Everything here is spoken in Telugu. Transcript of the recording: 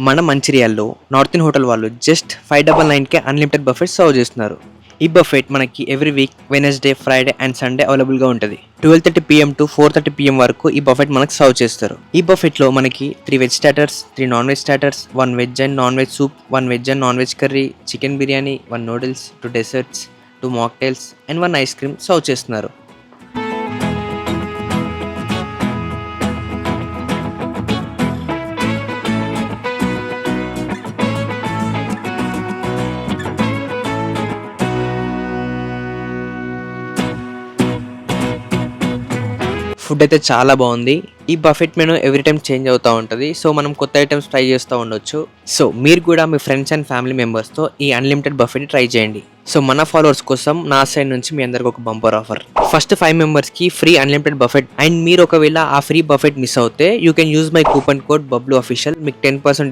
మన మంచిర్యాల్లో నార్త్ ఇండియన్ హోటల్ వాళ్ళు జస్ట్ 599కే అన్లిమిటెడ్ బఫెట్ సర్వ్ చేస్తున్నారు. ఈ బఫెట్ మనకి every week Wednesday, Friday and Sunday అవైలబుల్గా ఉంటుంది. 12:30 PM to 4:30 PM వరకు ఈ బఫెట్ మనకి సర్వ్ చేస్తారు. ఈ బఫెట్లో మనకి 3 veg starters, 3 non veg starters, 1 veg and non veg soup, 1 veg and non veg curry, chicken biryani, 1 noodles, 2 desserts, 2 mocktails and 1 ice cream serve చేస్తున్నారు. ఫుడ్ అయితే చాలా బాగుంది. ఈ buffet menu every time change అవుతూ ఉంటుంది. సో మనం కొత్త ఐటమ్స్ ట్రై చేస్తూ ఉండొచ్చు. సో మీరు కూడా మీ ఫ్రెండ్స్ అండ్ ఫ్యామిలీ మెంబర్స్తో ఈ అన్లిమిటెడ్ బఫెట్ ట్రై చేయండి. సో మన ఫాలోవర్స్ కోసం నా సైడ్ నుంచి మీ అందరికి ఒక బంపర్ ఆఫర్. ఫస్ట్ 5 మెంబర్స్కి ఫ్రీ అన్లిమిటెడ్ బఫెట్. అండ్ మీరు ఒకవేళ ఆ ఫ్రీ బఫెట్ మిస్ అవుతే you can use my coupon code Bablu official. మీకు 10%